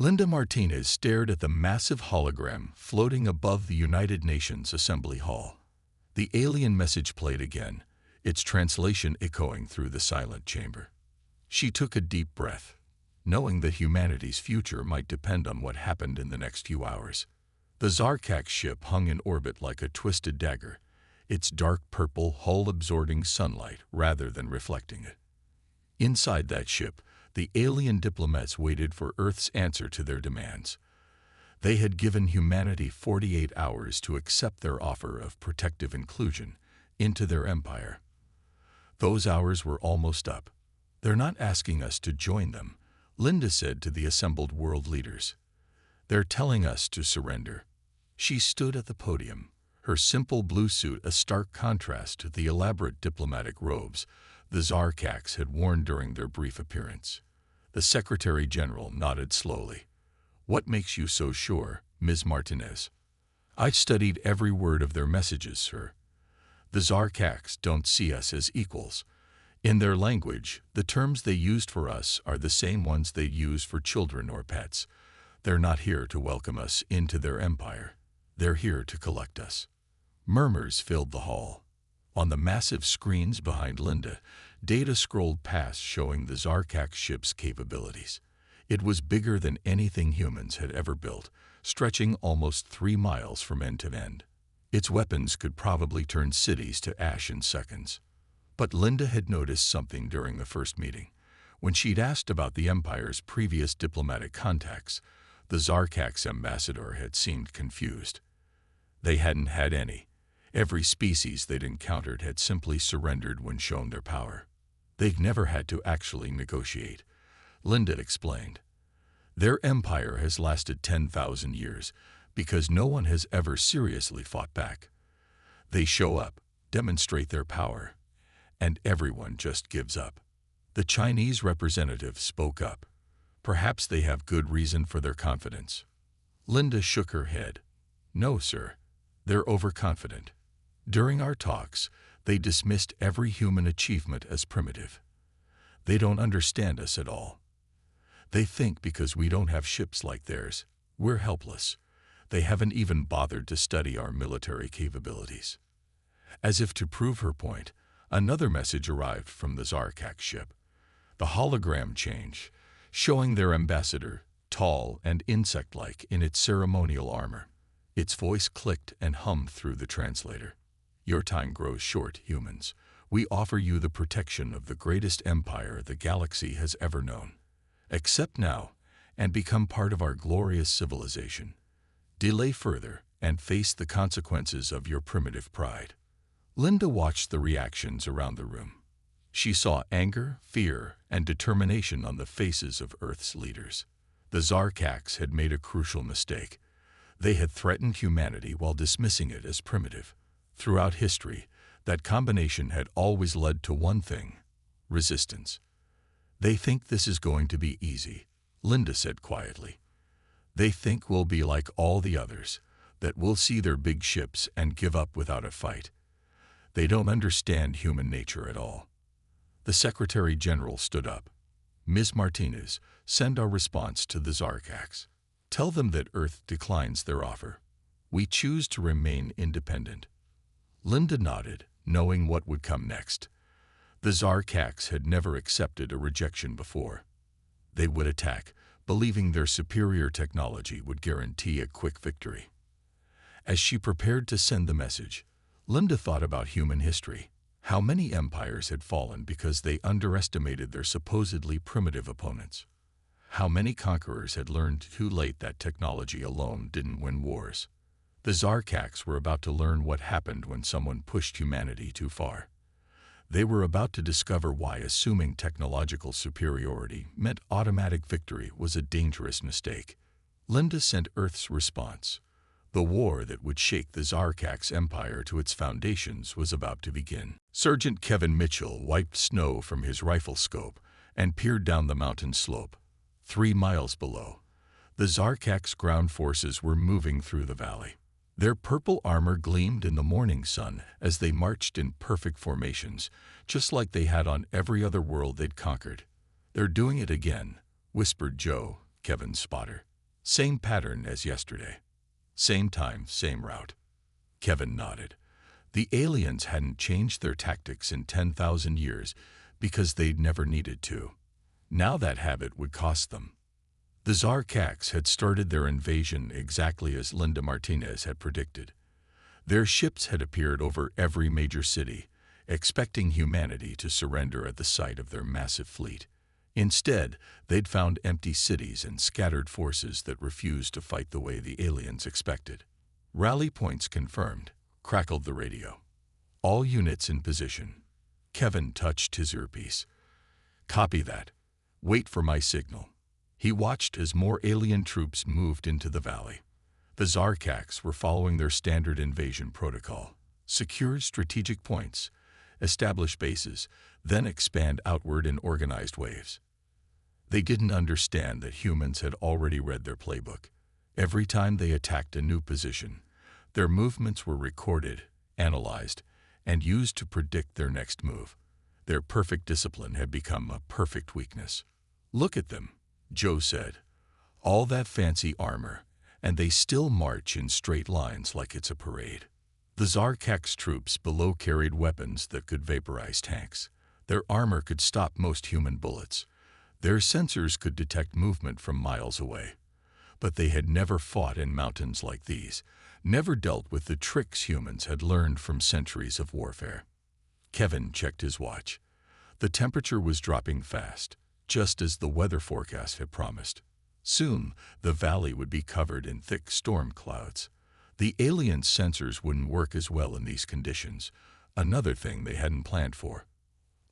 Linda Martinez stared at the massive hologram floating above the United Nations Assembly Hall. The alien message played again, its translation echoing through the silent chamber. She took a deep breath, knowing that humanity's future might depend on what happened in the next few hours. The Zarkak ship hung in orbit like a twisted dagger, its dark purple hull absorbing sunlight rather than reflecting it. Inside that ship, the alien diplomats waited for Earth's answer to their demands. They had given humanity 48 hours to accept their offer of protective inclusion into their empire. Those hours were almost up. "They're not asking us to join them," Linda said to the assembled world leaders. "They're telling us to surrender." She stood at the podium, her simple blue suit a stark contrast to the elaborate diplomatic robes the Zarkaks had worn during their brief appearance. The Secretary General nodded slowly. "What makes you so sure, Ms. Martinez?" "I've studied every word of their messages, sir. The Zarkaks don't see us as equals. In their language, the terms they used for us are the same ones they use for children or pets. They're not here to welcome us into their empire. They're here to collect us." Murmurs filled the hall. On the massive screens behind Linda, data scrolled past showing the Zarkak ship's capabilities. It was bigger than anything humans had ever built, stretching almost 3 miles from end to end. Its weapons could probably turn cities to ash in seconds. But Linda had noticed something during the first meeting. When she'd asked about the Empire's previous diplomatic contacts, the Zarkak's ambassador had seemed confused. They hadn't had any. Every species they'd encountered had simply surrendered when shown their power. They'd never had to actually negotiate. Linda explained. Their empire has lasted 10,000 years because no one has ever seriously fought back. They show up, demonstrate their power, and everyone just gives up. The Chinese representative spoke up. Perhaps they have good reason for their confidence. Linda shook her head. "No, sir. They're overconfident. During our talks, they dismissed every human achievement as primitive. They don't understand us at all. They think because we don't have ships like theirs, we're helpless. They haven't even bothered to study our military capabilities." As if to prove her point, another message arrived from the Zarkak ship. The hologram changed, showing their ambassador, tall and insect-like in its ceremonial armor. Its voice clicked and hummed through the translator. "Your time grows short, humans. We offer you the protection of the greatest empire the galaxy has ever known. Accept now and become part of our glorious civilization. Delay further and face the consequences of your primitive pride." Linda watched the reactions around the room. She saw anger, fear, and determination on the faces of Earth's leaders. The Zarkaks had made a crucial mistake. They had threatened humanity while dismissing it as primitive. Throughout history, that combination had always led to one thing: resistance. "They think this is going to be easy," Linda said quietly. "They think we'll be like all the others, that we'll see their big ships and give up without a fight. They don't understand human nature at all." The Secretary General stood up. "Ms. Martinez, send our response to the Zarkaks. Tell them that Earth declines their offer. We choose to remain independent." Linda nodded, knowing what would come next. The Zarkaks had never accepted a rejection before. They would attack, believing their superior technology would guarantee a quick victory. As she prepared to send the message, Linda thought about human history. How many empires had fallen because they underestimated their supposedly primitive opponents? How many conquerors had learned too late that technology alone didn't win wars? The Zarkaks were about to learn what happened when someone pushed humanity too far. They were about to discover why assuming technological superiority meant automatic victory was a dangerous mistake. Linda sent Earth's response. The war that would shake the Zarkaks' empire to its foundations was about to begin. Sergeant Kevin Mitchell wiped snow from his rifle scope and peered down the mountain slope. 3 miles below, the Zarkaks' ground forces were moving through the valley. Their purple armor gleamed in the morning sun as they marched in perfect formations, just like they had on every other world they'd conquered. "They're doing it again," whispered Joe, Kevin's spotter. Same pattern as yesterday. Same time, same route. Kevin nodded. The aliens hadn't changed their tactics in 10,000 years because they'd never needed to. Now that habit would cost them. The Zarkax had started their invasion exactly as Linda Martinez had predicted. Their ships had appeared over every major city, expecting humanity to surrender at the sight of their massive fleet. Instead, they'd found empty cities and scattered forces that refused to fight the way the aliens expected. Rally points confirmed, crackled the radio. All units in position. Kevin touched his earpiece. Copy that. Wait for my signal. He watched as more alien troops moved into the valley. The Zarkax were following their standard invasion protocol. Secure strategic points, establish bases, then expand outward in organized waves. They didn't understand that humans had already read their playbook. Every time they attacked a new position, their movements were recorded, analyzed, and used to predict their next move. Their perfect discipline had become a perfect weakness. Look at them, Joe said. All that fancy armor, and they still march in straight lines like it's a parade. The Zarkax troops below carried weapons that could vaporize tanks. Their armor could stop most human bullets. Their sensors could detect movement from miles away. But they had never fought in mountains like these, never dealt with the tricks humans had learned from centuries of warfare. Kevin checked his watch. The temperature was dropping fast, just as the weather forecast had promised. Soon, the valley would be covered in thick storm clouds. The alien sensors wouldn't work as well in these conditions, another thing they hadn't planned for.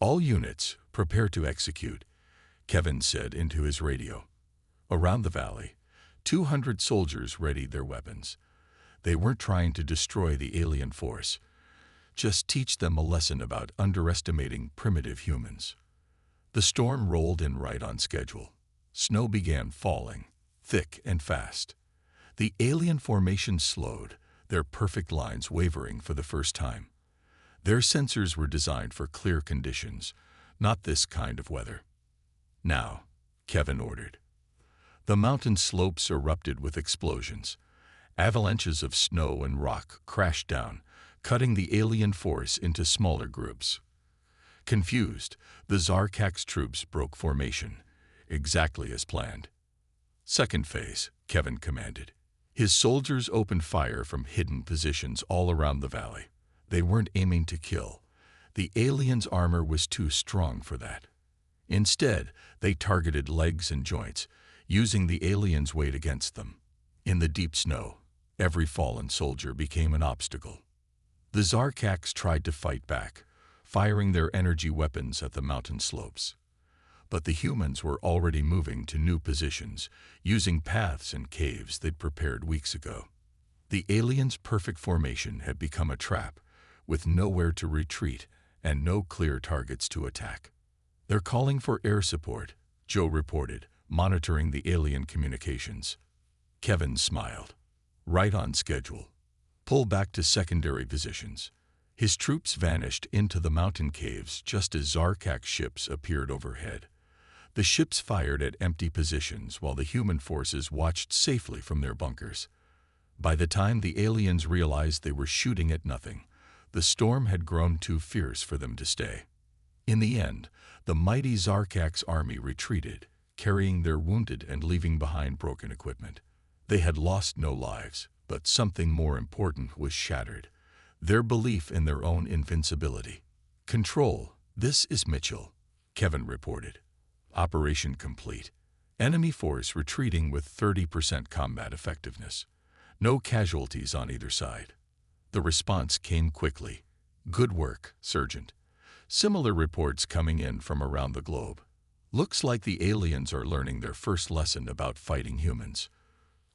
All units, prepare to execute, Kevin said into his radio. Around the valley, 200 soldiers readied their weapons. They weren't trying to destroy the alien force, just teach them a lesson about underestimating primitive humans. The storm rolled in right on schedule. Snow began falling, thick and fast. The alien formation slowed, their perfect lines wavering for the first time. Their sensors were designed for clear conditions, not this kind of weather. Now, Kevin ordered. The mountain slopes erupted with explosions. Avalanches of snow and rock crashed down, cutting the alien force into smaller groups. Confused, the Zarkax troops broke formation, exactly as planned. Second phase, Kevin commanded. His soldiers opened fire from hidden positions all around the valley. They weren't aiming to kill. The aliens' armor was too strong for that. Instead, they targeted legs and joints, using the aliens' weight against them. In the deep snow, every fallen soldier became an obstacle. The Zarkax tried to fight back, firing their energy weapons at the mountain slopes. But the humans were already moving to new positions, using paths and caves they'd prepared weeks ago. The aliens' perfect formation had become a trap, with nowhere to retreat and no clear targets to attack. They're calling for air support, Joe reported, monitoring the alien communications. Kevin smiled. Right on schedule. Pull back to secondary positions. His troops vanished into the mountain caves just as Zarkax ships appeared overhead. The ships fired at empty positions while the human forces watched safely from their bunkers. By the time the aliens realized they were shooting at nothing, the storm had grown too fierce for them to stay. In the end, the mighty Zarkax army retreated, carrying their wounded and leaving behind broken equipment. They had lost no lives, but something more important was shattered: their belief in their own invincibility. Control, this is Mitchell, Kevin reported. Operation complete. Enemy force retreating with 30% combat effectiveness. No casualties on either side. The response came quickly. Good work, Sergeant. Similar reports coming in from around the globe. Looks like the aliens are learning their first lesson about fighting humans.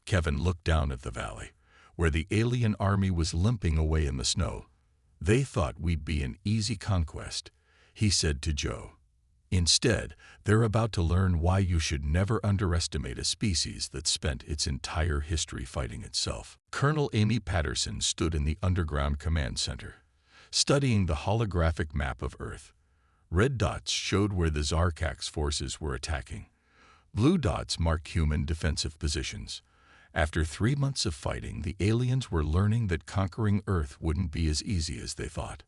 Kevin looked down at the valley, where the alien army was limping away in the snow. They thought we'd be an easy conquest, he said to Joe. Instead, they're about to learn why you should never underestimate a species that spent its entire history fighting itself. Colonel Amy Patterson stood in the underground command center, studying the holographic map of Earth. Red dots showed where the Zarkax forces were attacking. Blue dots mark human defensive positions. After 3 months of fighting, the aliens were learning that conquering Earth wouldn't be as easy as they thought.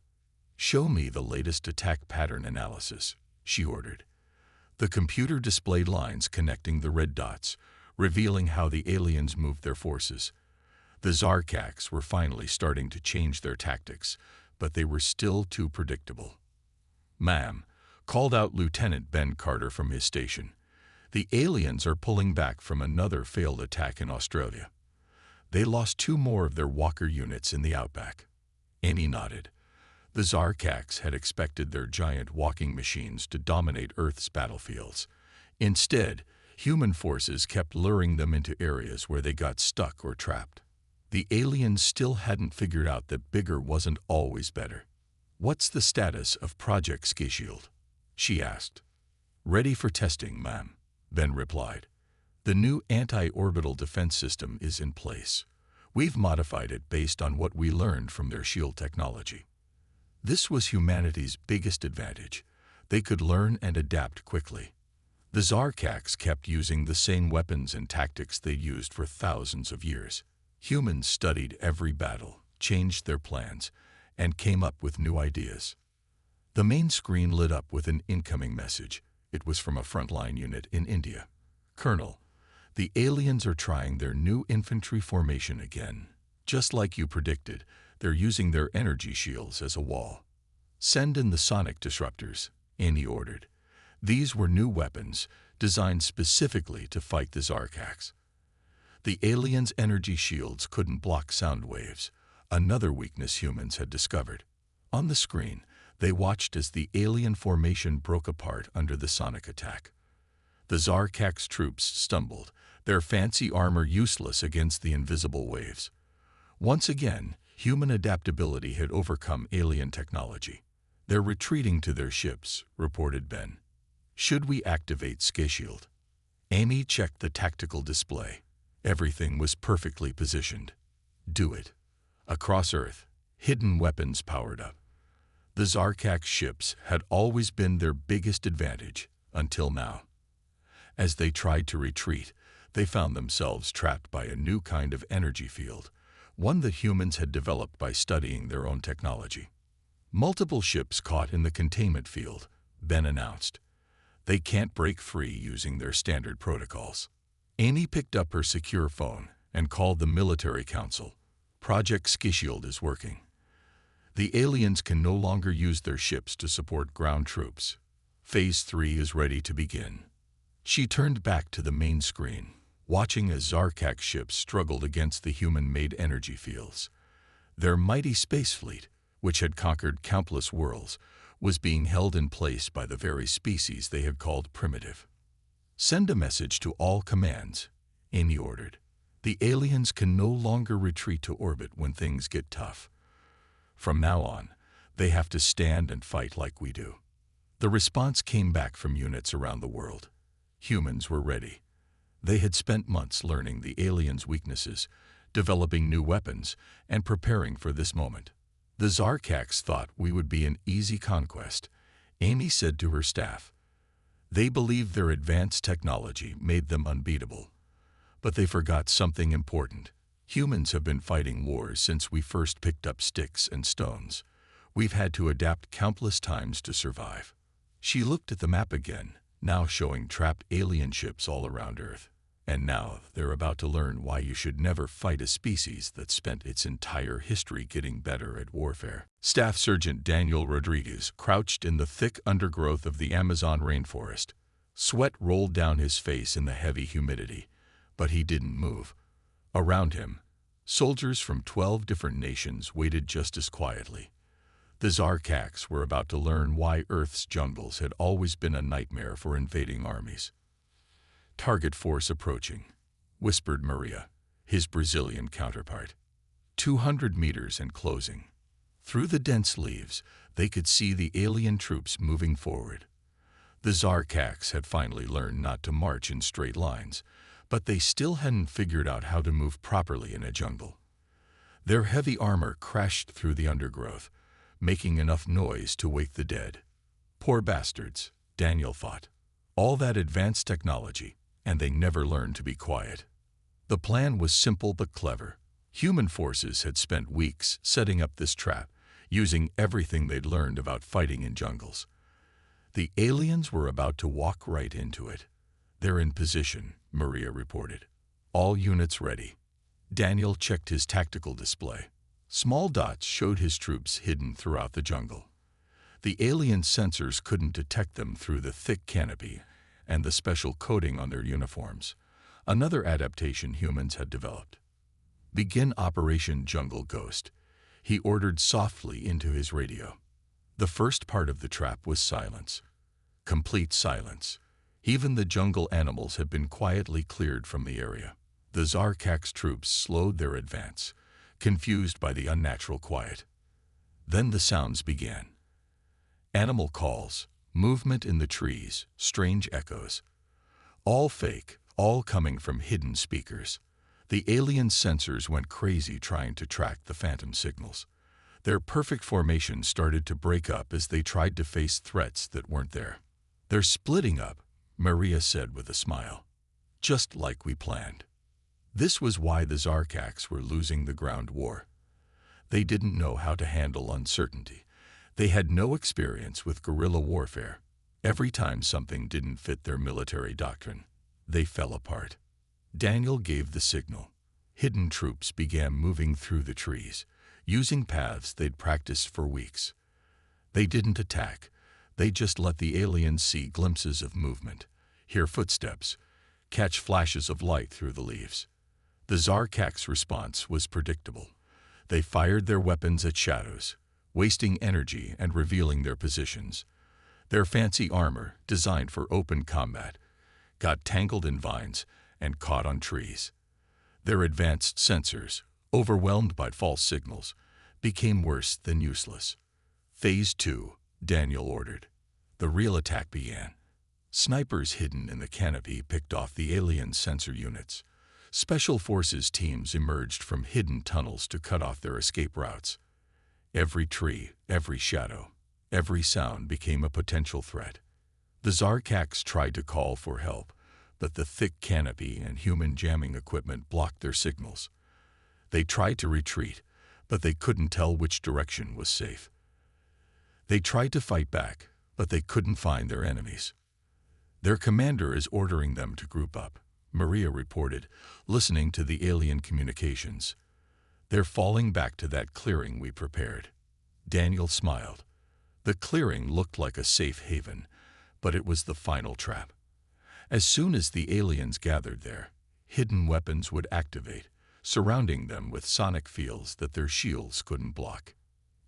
"Show me the latest attack pattern analysis," she ordered. The computer displayed lines connecting the red dots, revealing how the aliens moved their forces. The Zarkaks were finally starting to change their tactics, but they were still too predictable. "Ma'am," called out Lieutenant Ben Carter from his station, "the aliens are pulling back from another failed attack in Australia. They lost 2 more of their walker units in the outback." Amy nodded. The Zarkaks had expected their giant walking machines to dominate Earth's battlefields. Instead, human forces kept luring them into areas where they got stuck or trapped. The aliens still hadn't figured out that bigger wasn't always better. "What's the status of Project Ski Shield?" she asked. "Ready for testing, ma'am," Ben replied. "The new anti-orbital defense system is in place. We've modified it based on what we learned from their shield technology." This was humanity's biggest advantage. They could learn and adapt quickly. The Zarkaks kept using the same weapons and tactics they'd used for thousands of years. Humans studied every battle, changed their plans, and came up with new ideas. The main screen lit up with an incoming message. It was from a frontline unit in India. "Colonel, the aliens are trying their new infantry formation again. Just like you predicted, they're using their energy shields as a wall. Send in the sonic disruptors," Amy ordered. These were new weapons designed specifically to fight the Zarkaks. The aliens' energy shields couldn't block sound waves, another weakness humans had discovered. On the screen, they watched as the alien formation broke apart under the sonic attack. The Zarkaks' troops stumbled, their fancy armor useless against the invisible waves. Once again, human adaptability had overcome alien technology. "They're retreating to their ships," reported Ben. "Should we activate Ski Shield?" Amy checked the tactical display. Everything was perfectly positioned. "Do it." Across Earth, hidden weapons powered up. The Zarkak ships had always been their biggest advantage, until now. As they tried to retreat, they found themselves trapped by a new kind of energy field, one that humans had developed by studying their own technology. "Multiple ships caught in the containment field," Ben announced. "They can't break free using their standard protocols." Amy picked up her secure phone and called the military council. "Project Ski Shield is working. The aliens can no longer use their ships to support ground troops. Phase 3 is ready to begin." She turned back to the main screen, watching as Zarkak ships struggled against the human-made energy fields. Their mighty space fleet, which had conquered countless worlds, was being held in place by the very species they had called primitive. "Send a message to all commands," Amy ordered. "The aliens can no longer retreat to orbit when things get tough. From now on, they have to stand and fight like we do." The response came back from units around the world. Humans were ready. They had spent months learning the aliens' weaknesses, developing new weapons, and preparing for this moment. "The Zarkaks thought we would be an easy conquest," Amy said to her staff. "They believed their advanced technology made them unbeatable. But they forgot something important. Humans have been fighting wars since we first picked up sticks and stones. We've had to adapt countless times to survive." She looked at the map again, now showing trapped alien ships all around Earth. "And now they're about to learn why you should never fight a species that spent its entire history getting better at warfare." Staff Sergeant Daniel Rodriguez crouched in the thick undergrowth of the Amazon rainforest. Sweat rolled down his face in the heavy humidity, but he didn't move. Around him, soldiers from 12 different nations waited just as quietly. The Zarkaks were about to learn why Earth's jungles had always been a nightmare for invading armies. "Target force approaching," whispered Maria, his Brazilian counterpart. 200 meters and closing. Through the dense leaves, they could see the alien troops moving forward. The Zarkaks had finally learned not to march in straight lines, but they still hadn't figured out how to move properly in a jungle. Their heavy armor crashed through the undergrowth, making enough noise to wake the dead. "Poor bastards," Daniel thought. "All that advanced technology, and they never learned to be quiet. The plan was simple but clever. Human forces had spent weeks setting up this trap, using everything they'd learned about fighting in jungles. The aliens were about to walk right into it. "They're in position," Maria reported. "All units ready." Daniel checked his tactical display. Small dots showed his troops hidden throughout the jungle. The alien sensors couldn't detect them through the thick canopy and the special coating on their uniforms, another adaptation humans had developed. "Begin Operation Jungle Ghost," he ordered softly into his radio. The first part of the trap was silence. Complete silence. Even the jungle animals had been quietly cleared from the area. The Zarkak's troops slowed their advance, confused by the unnatural quiet. Then the sounds began. Animal calls, movement in the trees, strange echoes. All fake, all coming from hidden speakers. The alien sensors went crazy trying to track the phantom signals. Their perfect formation started to break up as they tried to face threats that weren't there. "They're splitting up," Maria said with a smile. "Just like we planned." This was why the Zarkaks were losing the ground war. They didn't know how to handle uncertainty. They had no experience with guerrilla warfare. Every time something didn't fit their military doctrine, they fell apart. Daniel gave the signal. Hidden troops began moving through the trees, using paths they'd practiced for weeks. They didn't attack. They just let the aliens see glimpses of movement, hear footsteps, catch flashes of light through the leaves. The Zarkak's response was predictable. They fired their weapons at shadows, wasting energy and revealing their positions. Their fancy armor, designed for open combat, got tangled in vines and caught on trees. Their advanced sensors, overwhelmed by false signals, became worse than useless. "Phase 2, Daniel ordered. The real attack began. Snipers hidden in the canopy picked off the alien sensor units. Special forces teams emerged from hidden tunnels to cut off their escape routes. Every tree, every shadow, every sound became a potential threat. The Zarkaks tried to call for help, but the thick canopy and human jamming equipment blocked their signals. They tried to retreat, but they couldn't tell which direction was safe. They tried to fight back, but they couldn't find their enemies. "Their commander is ordering them to group up," Maria reported, listening to the alien communications. "They're falling back to that clearing we prepared." Daniel smiled. The clearing looked like a safe haven, but it was the final trap. As soon as the aliens gathered there, hidden weapons would activate, surrounding them with sonic fields that their shields couldn't block.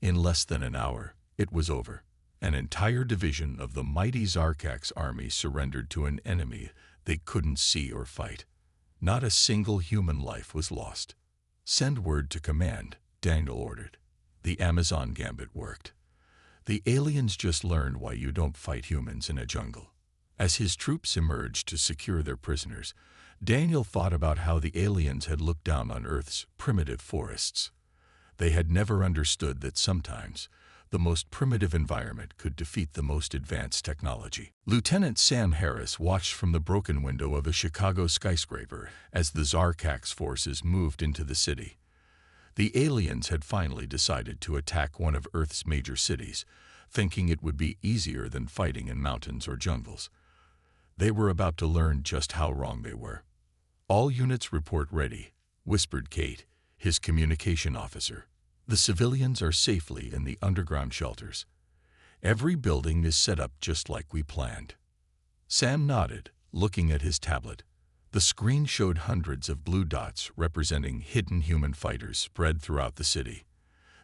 In less than an hour, it was over. An entire division of the mighty Zarkak's army surrendered to an enemy they couldn't see or fight. Not a single human life was lost. "Send word to command," Daniel ordered. The Amazon gambit worked. The aliens just learned why you don't fight humans in a jungle. As his troops emerged to secure their prisoners, Daniel thought about how the aliens had looked down on Earth's primitive forests. They had never understood that sometimes the most primitive environment could defeat the most advanced technology. Lieutenant Sam Harris watched from the broken window of a Chicago skyscraper as the Zarkak's forces moved into the city. The aliens had finally decided to attack one of Earth's major cities, thinking it would be easier than fighting in mountains or jungles. They were about to learn just how wrong they were. "All units report ready," whispered Kate, his communication officer. "The civilians are safely in the underground shelters. Every building is set up just like we planned." Sam nodded, looking at his tablet. The screen showed hundreds of blue dots representing hidden human fighters spread throughout the city.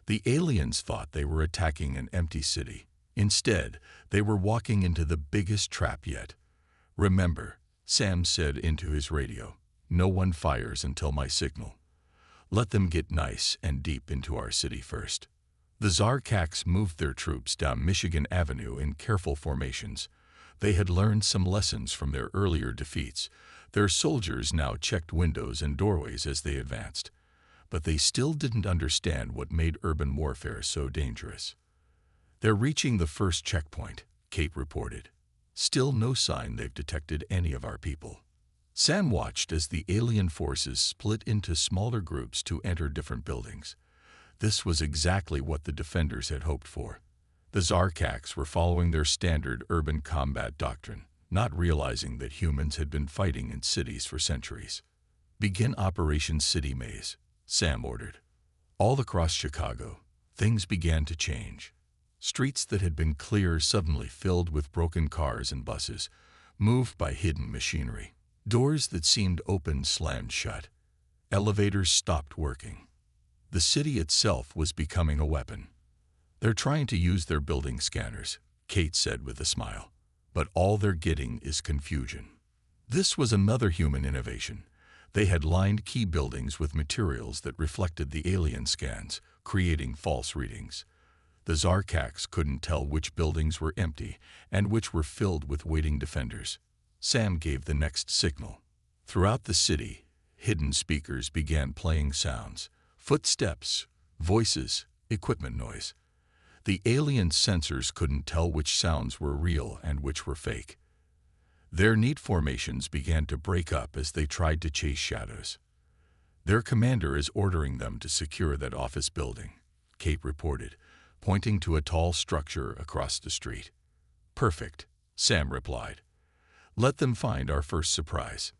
The aliens thought they were attacking an empty city. Instead, they were walking into the biggest trap yet. "Remember," Sam said into his radio, "no one fires until my signal. Let them get nice and deep into our city first." The Zarkaks moved their troops down Michigan Avenue in careful formations. They had learned some lessons from their earlier defeats. Their soldiers now checked windows and doorways as they advanced. But they still didn't understand what made urban warfare so dangerous. "They're reaching the first checkpoint," Kate reported. "Still no sign they've detected any of our people." Sam watched as the alien forces split into smaller groups to enter different buildings. This was exactly what the defenders had hoped for. The Zarkax were following their standard urban combat doctrine, not realizing that humans had been fighting in cities for centuries. "Begin Operation City Maze," Sam ordered. All across Chicago, things began to change. Streets that had been clear suddenly filled with broken cars and buses, moved by hidden machinery. Doors that seemed open slammed shut. Elevators stopped working. The city itself was becoming a weapon. "They're trying to use their building scanners," Kate said with a smile. "But all they're getting is confusion." This was another human innovation. They had lined key buildings with materials that reflected the alien scans, creating false readings. The Zarkax couldn't tell which buildings were empty and which were filled with waiting defenders. Sam gave the next signal. Throughout the city, hidden speakers began playing sounds: footsteps, voices, equipment noise. The alien sensors couldn't tell which sounds were real and which were fake. Their neat formations began to break up as they tried to chase shadows. "Their commander is ordering them to secure that office building," Kate reported, pointing to a tall structure across the street. "Perfect," Sam replied. "Let them find our first surprise."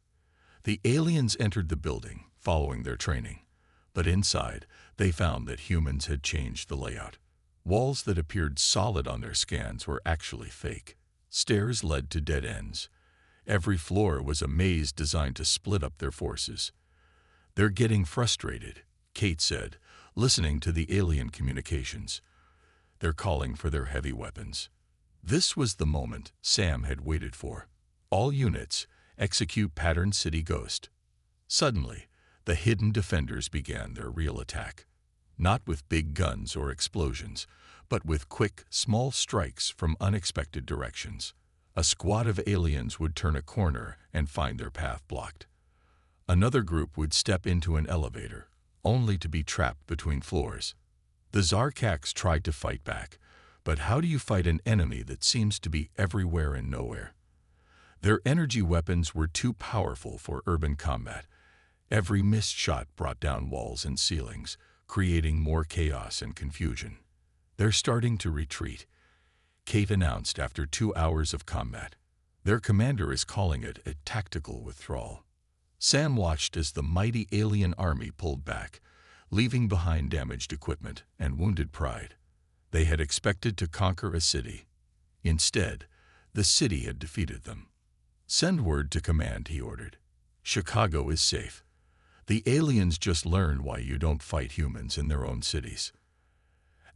The aliens entered the building, following their training. But inside, they found that humans had changed the layout. Walls that appeared solid on their scans were actually fake. Stairs led to dead ends. Every floor was a maze designed to split up their forces. "They're getting frustrated," Kate said, listening to the alien communications. "They're calling for their heavy weapons." This was the moment Sam had waited for. "All units, execute Pattern City Ghost." Suddenly, the hidden defenders began their real attack. Not with big guns or explosions, but with quick, small strikes from unexpected directions. A squad of aliens would turn a corner and find their path blocked. Another group would step into an elevator, only to be trapped between floors. The Zarkax tried to fight back, but how do you fight an enemy that seems to be everywhere and nowhere? Their energy weapons were too powerful for urban combat. Every missed shot brought down walls and ceilings, creating more chaos and confusion. "They're starting to retreat," Kate announced after 2 hours of combat. "Their commander is calling it a tactical withdrawal." Sam watched as the mighty alien army pulled back, leaving behind damaged equipment and wounded pride. They had expected to conquer a city. Instead, the city had defeated them. "Send word to command," he ordered. "Chicago is safe. The aliens just learned why you don't fight humans in their own cities."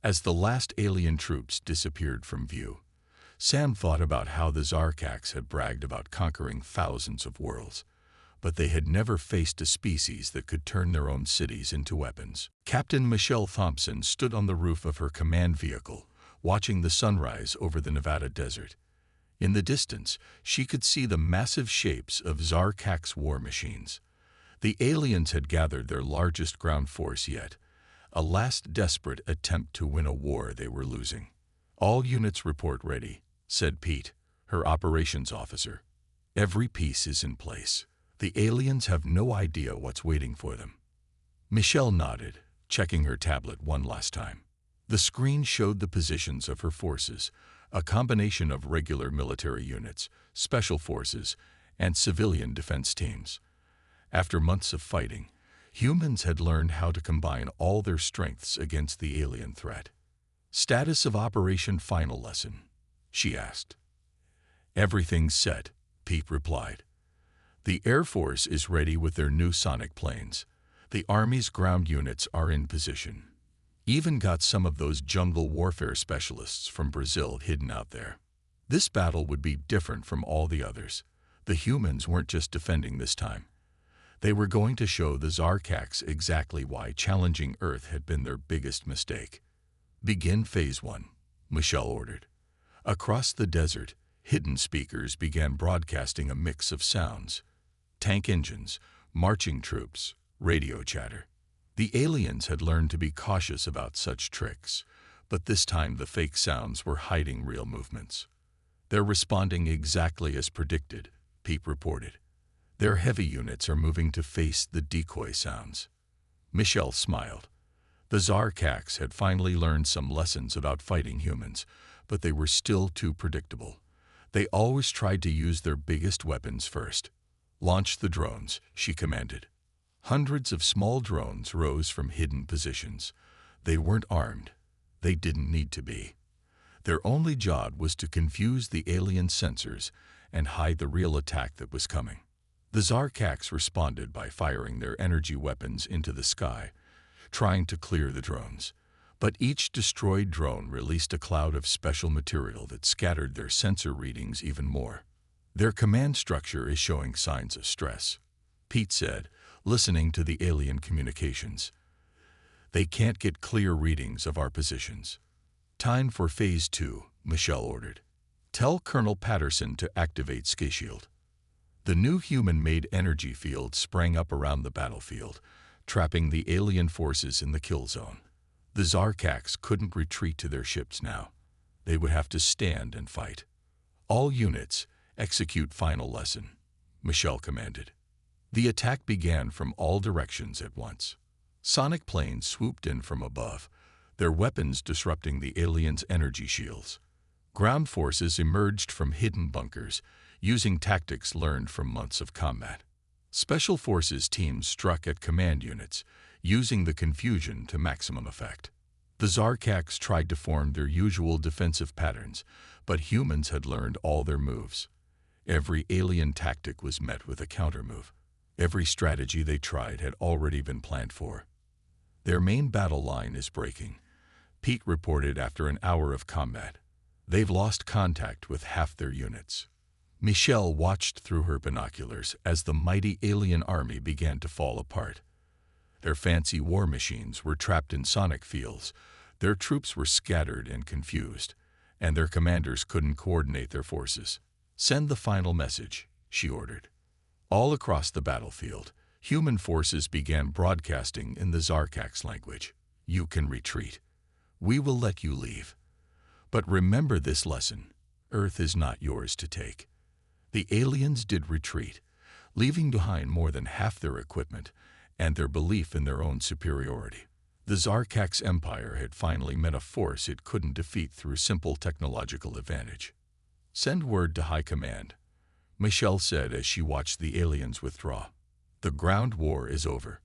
As the last alien troops disappeared from view, Sam thought about how the Zarkax had bragged about conquering thousands of worlds, but they had never faced a species that could turn their own cities into weapons. Captain Michelle Thompson stood on the roof of her command vehicle, watching the sunrise over the Nevada desert. In the distance, she could see the massive shapes of Zarkax war machines. The aliens had gathered their largest ground force yet, a last desperate attempt to win a war they were losing. "All units report ready," said Pete, her operations officer. "Every piece is in place. The aliens have no idea what's waiting for them." Michelle nodded, checking her tablet one last time. The screen showed the positions of her forces, a combination of regular military units, special forces, and civilian defense teams. After months of fighting, humans had learned how to combine all their strengths against the alien threat. "Status of Operation Final Lesson?" she asked. "Everything's set," Pete replied. "The Air Force is ready with their new sonic planes. The Army's ground units are in position. Even got some of those jungle warfare specialists from Brazil hidden out there." This battle would be different from all the others. The humans weren't just defending this time. They were going to show the Zarkax exactly why challenging Earth had been their biggest mistake. "Begin Phase 1, Michelle ordered. Across the desert, hidden speakers began broadcasting a mix of sounds: tank engines, marching troops, radio chatter. The aliens had learned to be cautious about such tricks, but this time the fake sounds were hiding real movements. "They're responding exactly as predicted," Pete reported. Their heavy units are moving to face the decoy sounds. Michelle smiled. The Zarkax had finally learned some lessons about fighting humans, but they were still too predictable. They always tried to use their biggest weapons first. "Launch the drones," she commanded. Hundreds of small drones rose from hidden positions. They weren't armed. They didn't need to be. Their only job was to confuse the alien sensors and hide the real attack that was coming. The Zarkax responded by firing their energy weapons into the sky, trying to clear the drones. But each destroyed drone released a cloud of special material that scattered their sensor readings even more. "Their command structure is showing signs of stress," Pete said, listening to the alien communications. "They can't get clear readings of our positions." "Time for Phase 2, Michelle ordered. "Tell Colonel Patterson to activate SkyShield." The new human-made energy field sprang up around the battlefield, trapping the alien forces in the kill zone. The Zarkax couldn't retreat to their ships now. They would have to stand and fight. "All units, execute final lesson," Michelle commanded. The attack began from all directions at once. Sonic planes swooped in from above, their weapons disrupting the aliens' energy shields. Ground forces emerged from hidden bunkers, using tactics learned from months of combat. Special forces teams struck at command units, using the confusion to maximum effect. The Zarkax tried to form their usual defensive patterns, but humans had learned all their moves. Every alien tactic was met with a countermove. Every strategy they tried had already been planned for. "Their main battle line is breaking," Pete reported after an hour of combat. "They've lost contact with half their units." Michelle watched through her binoculars as the mighty alien army began to fall apart. Their fancy war machines were trapped in sonic fields, their troops were scattered and confused, and their commanders couldn't coordinate their forces. "Send the final message," she ordered. All across the battlefield, human forces began broadcasting in the Zarkax language. "You can retreat. We will let you leave. But remember this lesson: Earth is not yours to take." The aliens did retreat, leaving behind more than half their equipment and their belief in their own superiority. The Zarkax Empire had finally met a force it couldn't defeat through simple technological advantage. "Send word to High Command," Michelle said as she watched the aliens withdraw. "The ground war is over.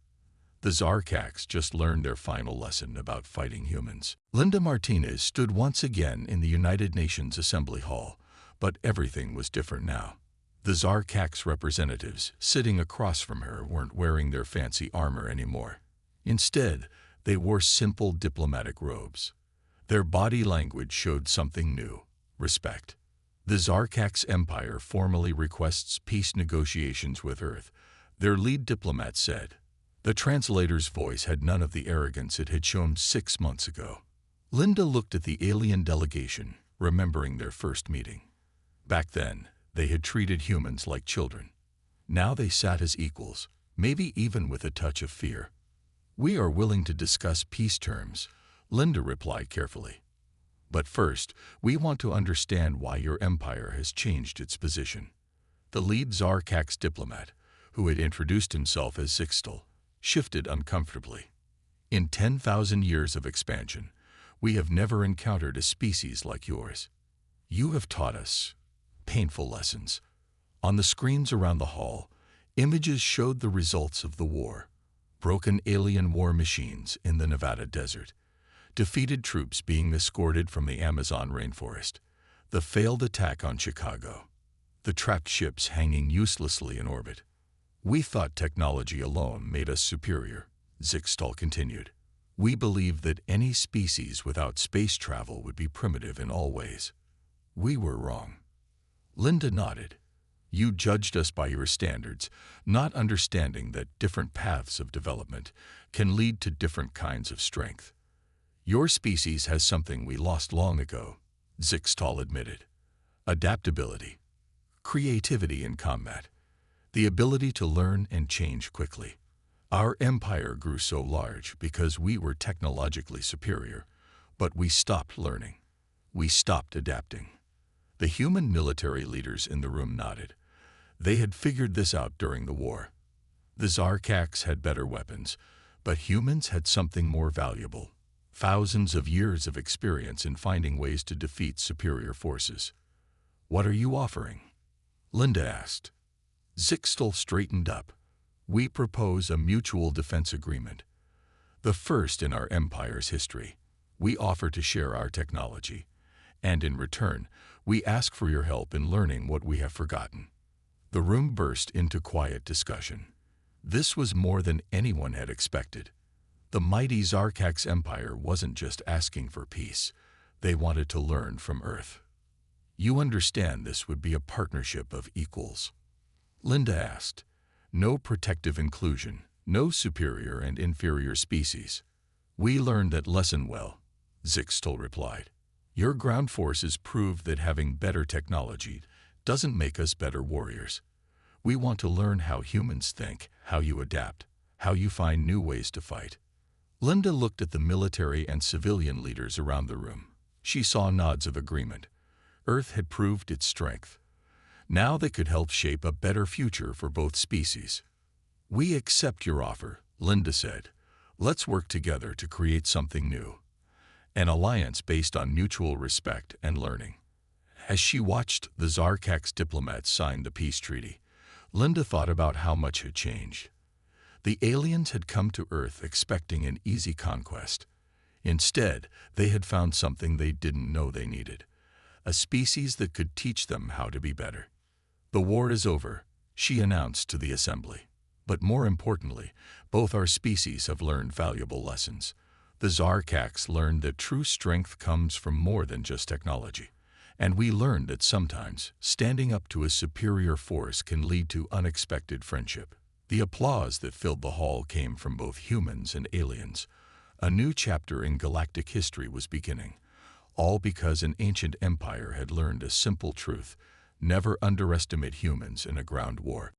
The Zarkax just learned their final lesson about fighting humans." Linda Martinez stood once again in the United Nations Assembly Hall, but everything was different now. The Zarkax representatives sitting across from her weren't wearing their fancy armor anymore. Instead, they wore simple diplomatic robes. Their body language showed something new: respect. "The Zarkax Empire formally requests peace negotiations with Earth," their lead diplomat said. The translator's voice had none of the arrogance it had shown 6 months ago. Linda looked at the alien delegation, remembering their first meeting. Back then, they had treated humans like children. Now they sat as equals, maybe even with a touch of fear. "We are willing to discuss peace terms," Linda replied carefully. "But first, we want to understand why your empire has changed its position." The lead Zarkax diplomat, who had introduced himself as Zixtal, shifted uncomfortably. "In 10,000 years of expansion, we have never encountered a species like yours. You have taught us painful lessons." On the screens around the hall, images showed the results of the war: broken alien war machines in the Nevada desert, defeated troops being escorted from the Amazon rainforest, the failed attack on Chicago, the trapped ships hanging uselessly in orbit. "We thought technology alone made us superior," Zixtal continued. "We believed that any species without space travel would be primitive in all ways. We were wrong." Linda nodded. "You judged us by your standards, not understanding that different paths of development can lead to different kinds of strength. Your species has something we lost long ago," Zixtal admitted: "adaptability, creativity in combat, the ability to learn and change quickly. Our empire grew so large because we were technologically superior, but we stopped learning. We stopped adapting." The human military leaders in the room nodded. They had figured this out during the war. The Zarkax had better weapons, but humans had something more valuable: thousands of years of experience in finding ways to defeat superior forces. "What are you offering?" Linda asked. Zixtel straightened up. "We propose a mutual defense agreement, the first in our empire's history. We offer to share our technology, and in return, we ask for your help in learning what we have forgotten." The room burst into quiet discussion. This was more than anyone had expected. The mighty Zarkax Empire wasn't just asking for peace. They wanted to learn from Earth. "You understand this would be a partnership of equals?" Linda asked. "No protective inclusion, no superior and inferior species." "We learned that lesson well," Zixtel replied. "Your ground forces proved that having better technology doesn't make us better warriors. We want to learn how humans think, how you adapt, how you find new ways to fight." Linda looked at the military and civilian leaders around the room. She saw nods of agreement. Earth had proved its strength. Now they could help shape a better future for both species. "We accept your offer," Linda said. "Let's work together to create something new. An alliance based on mutual respect and learning." As she watched the Zarkax diplomats sign the peace treaty, Linda thought about how much had changed. The aliens had come to Earth expecting an easy conquest. Instead, they had found something they didn't know they needed: a species that could teach them how to be better. "The war is over," she announced to the assembly. "But more importantly, both our species have learned valuable lessons. The Zarkax learned that true strength comes from more than just technology. And we learned that sometimes standing up to a superior force can lead to unexpected friendship." The applause that filled the hall came from both humans and aliens. A new chapter in galactic history was beginning, all because an ancient empire had learned a simple truth: never underestimate humans in a ground war.